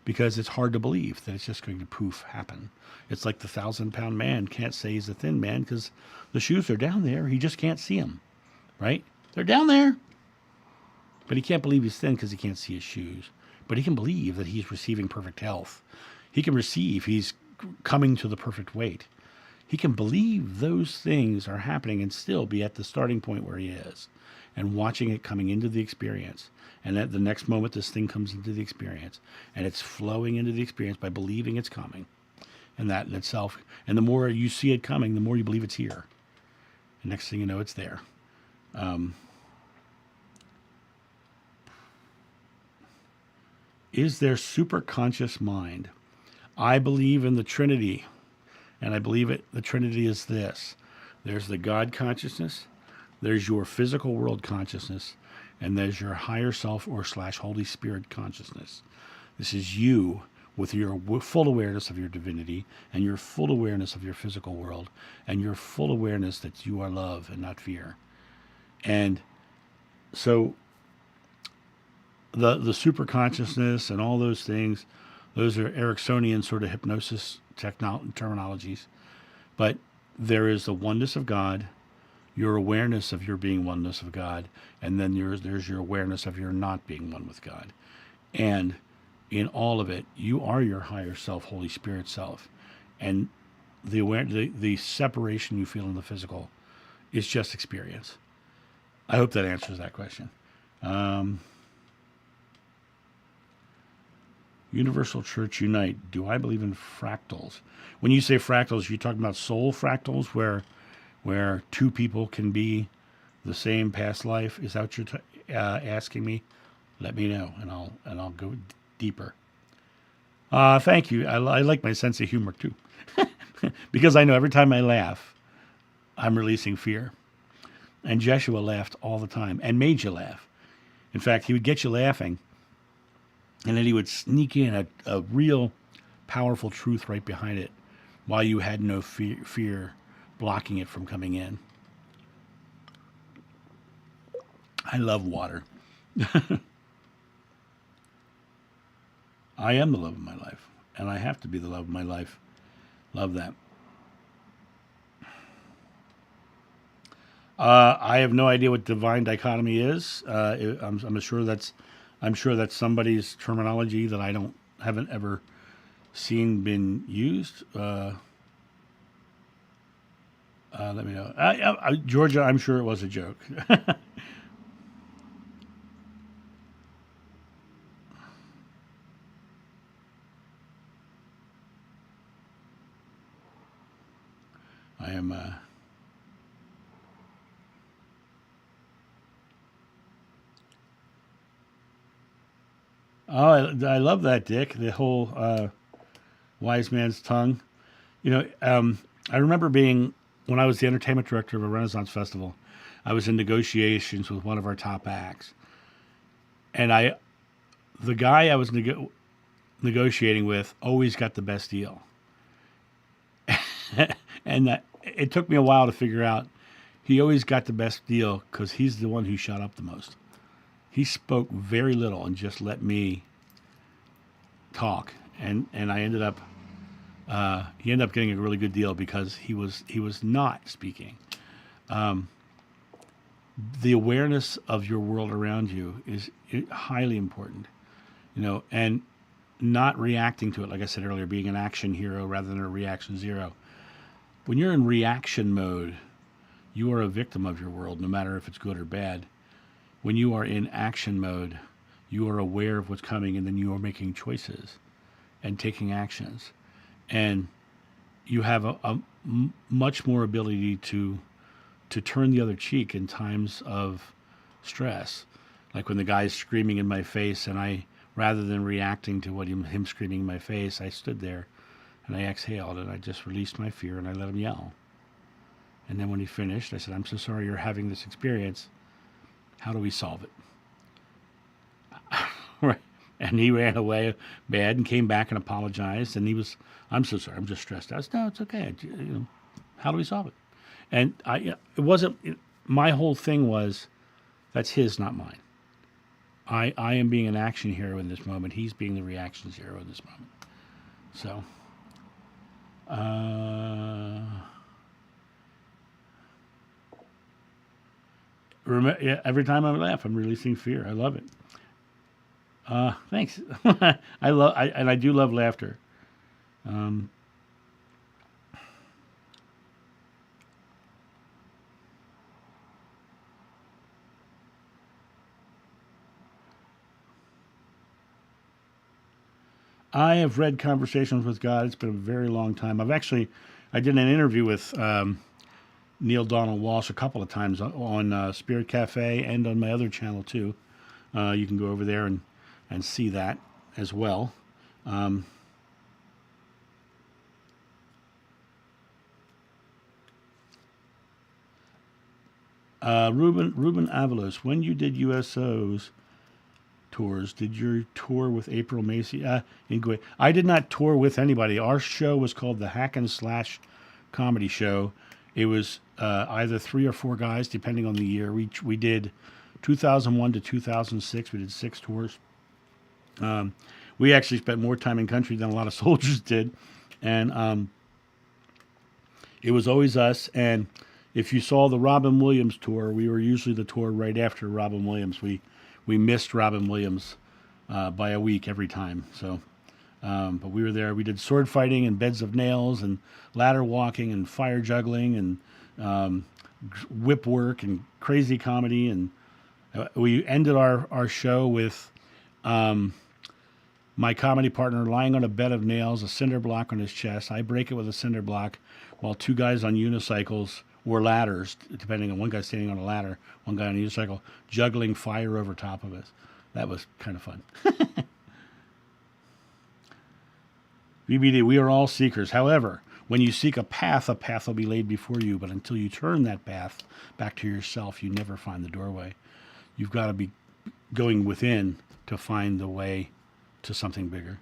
Because it's hard to believe that it's just going to poof happen. It's like the 1,000-pound man can't say he's a thin man because the shoes are down there. He just can't see them, right? They're down there. But he can't believe he's thin because he can't see his shoes. But he can believe that he's receiving perfect health. He can receive he's coming to the perfect weight. He can believe those things are happening and still be at the starting point where he is and watching it coming into the experience. And at the next moment, this thing comes into the experience and it's flowing into the experience by believing it's coming. And that in itself, and the more you see it coming, the more you believe it's here. And next thing you know, it's there. is their superconscious mind. I believe in the Trinity, and I believe the Trinity is this. There's the God consciousness, there's your physical world consciousness, and there's your higher self or slash Holy Spirit consciousness. This is you with your full awareness of your divinity and your full awareness of your physical world and your full awareness that you are love and not fear. And so the super consciousness and all those things, those are Ericksonian sort of hypnosis terminologies. But there is the oneness of God, your awareness of your being oneness of God, and then there's your awareness of your not being one with God. And in all of it, you are your higher self, Holy Spirit self. And the separation you feel in the physical is just experience. I hope that answers that question. Universal Church Unite. Do I believe in fractals? When you say fractals, you're talking about soul fractals, where two people can be the same past life. Is that what you're asking me? Let me know, and I'll go deeper. Thank you. I like my sense of humor too, because I know every time I laugh, I'm releasing fear. And Jeshua laughed all the time and made you laugh. In fact, he would get you laughing, and then he would sneak in a real powerful truth right behind it while you had no fear blocking it from coming in. I love water. I am the love of my life, and I have to be the love of my life. Love that. I have no idea what divine dichotomy is. I'm sure that's somebody's terminology that I haven't ever seen been used. Let me know. Georgia, I'm sure it was a joke. I am. I love that, Dick. The whole wise man's tongue. I remember when I was the entertainment director of a Renaissance festival, I was in negotiations with one of our top acts, and the guy I was negotiating with always got the best deal, and it took me a while to figure out he always got the best deal because he's the one who shut up the most. He spoke very little and just let me talk, and I ended up he ended up getting a really good deal because he was not speaking. The awareness of your world around you is highly important, and not reacting to it. Like I said earlier, being an action hero rather than a reaction zero. When you're in reaction mode, you are a victim of your world, no matter if it's good or bad. When you are in action mode, you are aware of what's coming, and then you are making choices and taking actions. And you have a much more ability to turn the other cheek in times of stress. Like when the guy's screaming in my face, and rather than reacting to him screaming in my face, I stood there and I exhaled and I just released my fear and I let him yell. And then when he finished, I said, "I'm so sorry you're having this experience. How do we solve it?" Right. And he ran away bad and came back and apologized. And "I'm so sorry. I'm just stressed out." I said, "No, it's okay. How do we solve it?" And my whole thing was, that's his, not mine. I am being an action hero in this moment. He's being the reaction hero in this moment. So, every time I laugh, I'm releasing fear. I love it. Thanks. I do love laughter. I have read Conversations with God. It's been a very long time. I did an interview with Neil Donald Walsh a couple of times on Spirit Cafe and on my other channel too. You can go over there and see that. as well. Um, Ruben Avalos, when you did USOs tours, did you tour with April Macy? I did not tour with anybody. Our show was called the Hack and Slash Comedy Show. It was either 3 or 4 guys, depending on the year. We did 2001 to 2006. We did 6 tours. We actually spent more time in country than a lot of soldiers did, and it was always us. And if you saw the Robin Williams tour, we were usually the tour right after Robin Williams. We missed Robin Williams by a week every time. So, but we were there. We did sword fighting and beds of nails and ladder walking and fire juggling and whip work and crazy comedy. And we ended our show with my comedy partner lying on a bed of nails, a cinder block on his chest. I break it with a cinder block, while 2 guys on unicycles or ladders, depending on, one guy standing on a ladder, one guy on a unicycle, juggling fire over top of us. That was kind of fun. VBD, we are all seekers. However, when you seek a path will be laid before you. But until you turn that path back to yourself, you never find the doorway. You've got to be going within to find the way to something bigger.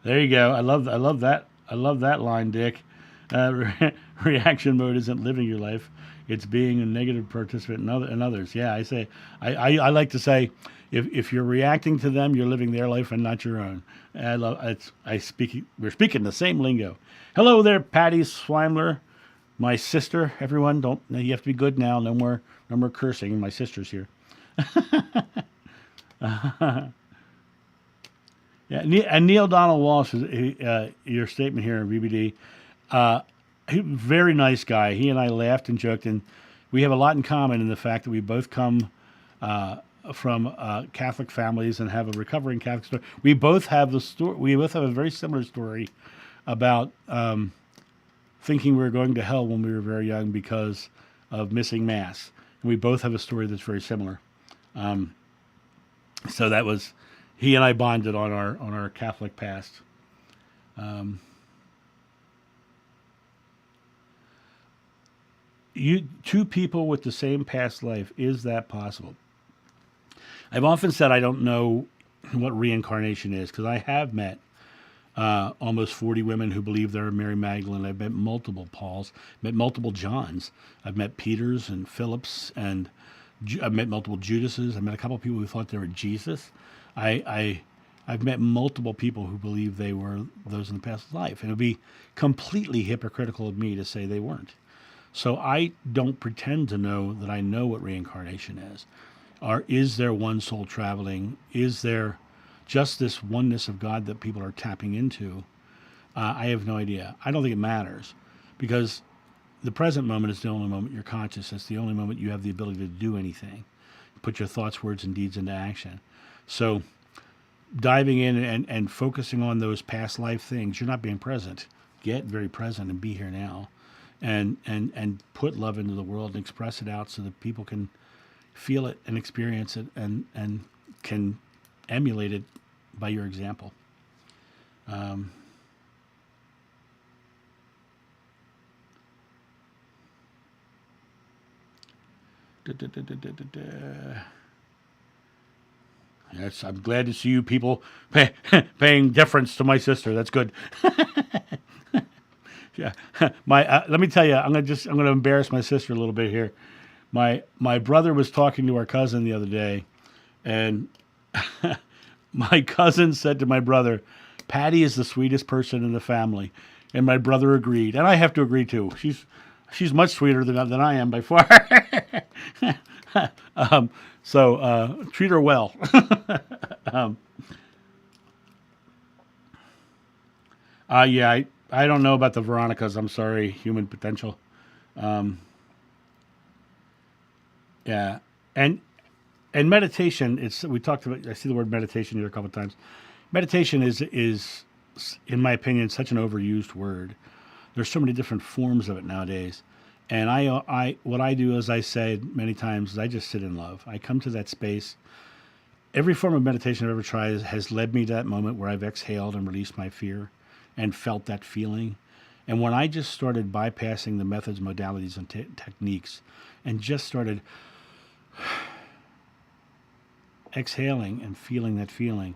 There you go. I love that. I love that line, Dick. Reaction mode isn't living your life; it's being a negative participant in others. Yeah, I like to say, if you're reacting to them, you're living their life and not your own. I love it's. We're speaking the same lingo. Hello there, Patty Swimler, my sister. Everyone, you have to be good now. No more cursing. My sister's here. Yeah, and Neil Donald Walsh, your statement here in VBD, very nice guy. He and I laughed and joked, and we have a lot in common in the fact that we both come from Catholic families and have a recovering Catholic story. We both have We both have a very similar story about thinking we were going to hell when we were very young because of missing Mass. And we both have a story that's very similar. So that was, he and I bonded on our Catholic past. Two people with the same past life, is that possible? I've often said I don't know what reincarnation is, because I have met almost 40 women who believe they're Mary Magdalene. I've met multiple Pauls, met multiple Johns. I've met Peters and Phillips, and I've met multiple Judases. I've met a couple of people who thought they were Jesus. I've met multiple people who believe they were those in the past life. And it would be completely hypocritical of me to say they weren't. So I don't pretend to know that I know what reincarnation is. Or is there one soul traveling? Is there just this oneness of God that people are tapping into? I have no idea. I don't think it matters, because the present moment is the only moment you're conscious. It's the only moment you have the ability to do anything. Put your thoughts, words, and deeds into action. So diving in and focusing on those past life things, you're not being present. Get very present and be here now. And put love into the world and express it out so that people can feel it and experience it and can emulate it by your example. Yes, I'm glad to see you people paying deference to my sister. That's good. Yeah, let me tell you, I'm gonna embarrass my sister a little bit here. My brother was talking to our cousin the other day, and my cousin said to my brother, "Patty is the sweetest person in the family," and my brother agreed, and I have to agree too. She's much sweeter than I am by far. So treat her well. Yeah, I don't know about the Veronicas. I'm sorry, human potential. Yeah, and meditation. We talked about. I see the word meditation here a couple of times. Meditation is, in my opinion, such an overused word. There's so many different forms of it nowadays, And what I do, as I said many times, is I just sit in love. I come to that space. Every form of meditation I've ever tried has led me to that moment where I've exhaled and released my fear and felt that feeling. And when I just started bypassing the methods, modalities, and techniques and just started exhaling and feeling that feeling,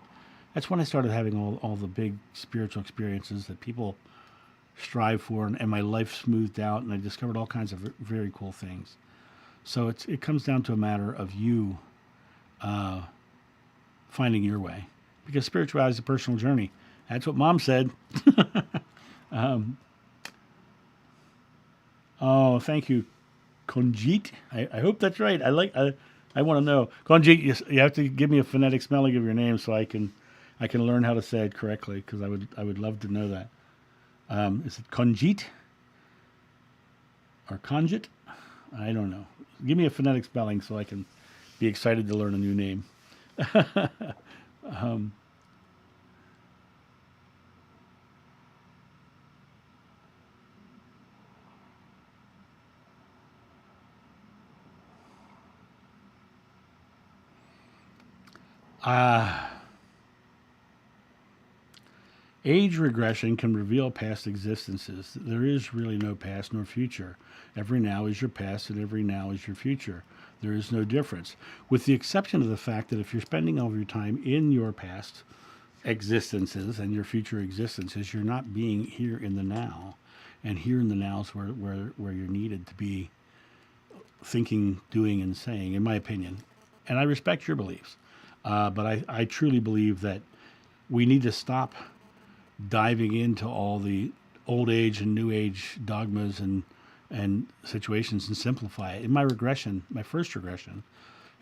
that's when I started having all the big spiritual experiences that people strive for, and my life smoothed out, and I discovered all kinds of very cool things. So it comes down to a matter of you finding your way, because spirituality is a personal journey. That's what Mom said. Oh, thank you, Konjit. I hope that's right. I want to know, Konjit. You have to give me a phonetic spelling of your name so I can learn how to say it correctly, because I would love to know that. Is it Konjit or Konjit? I don't know. Give me a phonetic spelling so I can be excited to learn a new name. um, Age regression can reveal past existences. There is really no past nor future. Every now is your past and every now is your future. There is no difference, with the exception of the fact that if you're spending all of your time in your past existences and your future existences, you're not being here in the now. And here in the now is where you're needed to be thinking, doing, and saying, in my opinion. And I respect your beliefs. But I truly believe that we need to stop diving into all the old age and new age dogmas and situations and simplify it. In my regression, my first regression,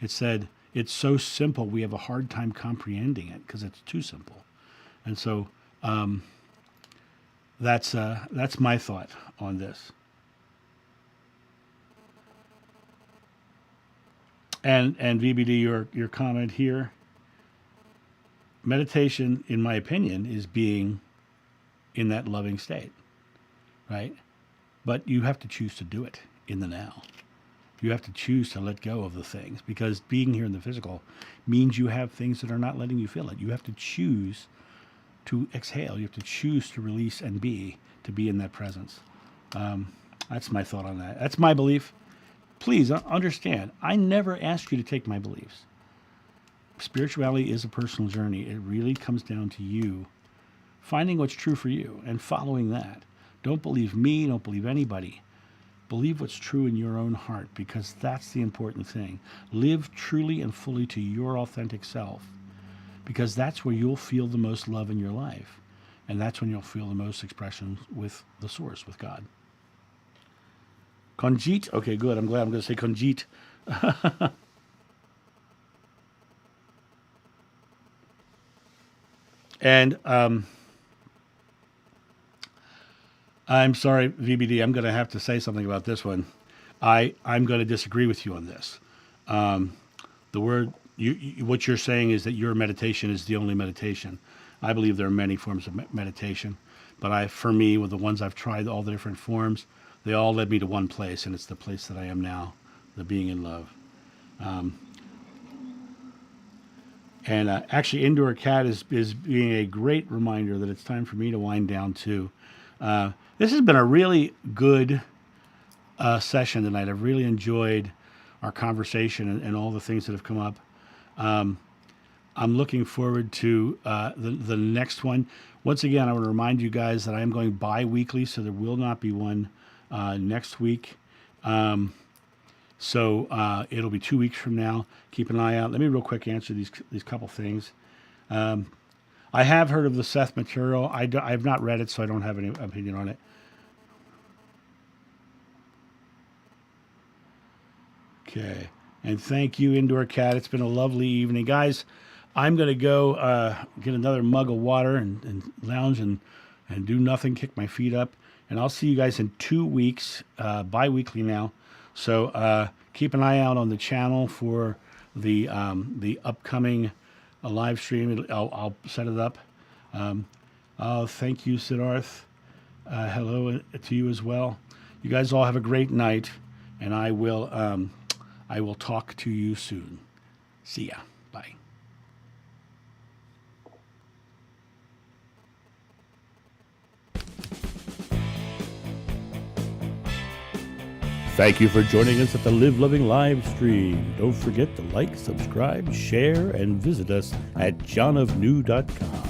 it said it's so simple we have a hard time comprehending it because it's too simple. And so that's my thought on this. And VBD, your comment here, meditation, in my opinion, is being in that loving state, right? But you have to choose to do it in the now. You have to choose to let go of the things, because being here in the physical means you have things that are not letting you feel it. You have to choose to exhale. You have to choose to release and to be in that presence. That's my thought on that. That's my belief. Please understand, I never asked you to take my beliefs. Spirituality is a personal journey. It really comes down to you finding what's true for you and following that. Don't believe me, don't believe anybody. Believe what's true in your own heart, because that's the important thing. Live truly and fully to your authentic self, because that's where you'll feel the most love in your life. And that's when you'll feel the most expression with the source, with God. Konjit? Okay, good. I'm glad. I'm going to say Konjit. And I'm sorry, VBD, I'm going to have to say something about this one. I'm going to disagree with you on this. The word, what you're saying is that your meditation is the only meditation. I believe there are many forms of meditation, but for me, with the ones I've tried, all the different forms, they all led me to one place, and it's the place that I am now, the being in love. And actually, Indoor Cat is being a great reminder that it's time for me to wind down too. This has been a really good session tonight. I've really enjoyed our conversation and all the things that have come up. I'm looking forward to the next one. Once again, I want to remind you guys that I am going bi-weekly, so there will not be one next week. So it'll be 2 weeks from now. Keep an eye out. Let me real quick answer these couple things. I have heard of the Seth material. I've not read it, so I don't have any opinion on it. Okay. And thank you, Indoor Cat. It's been a lovely evening. Guys, I'm going to go get another mug of water and lounge and do nothing, kick my feet up. And I'll see you guys in 2 weeks, bi-weekly now. So keep an eye out on the channel for the upcoming live stream. I'll set it up. Thank you, Siddharth. Hello to you as well. You guys all have a great night, and I will talk to you soon. See ya. Bye. Thank you for joining us at the Live Loving live stream. Don't forget to like, subscribe, share, and visit us at johnofnew.com.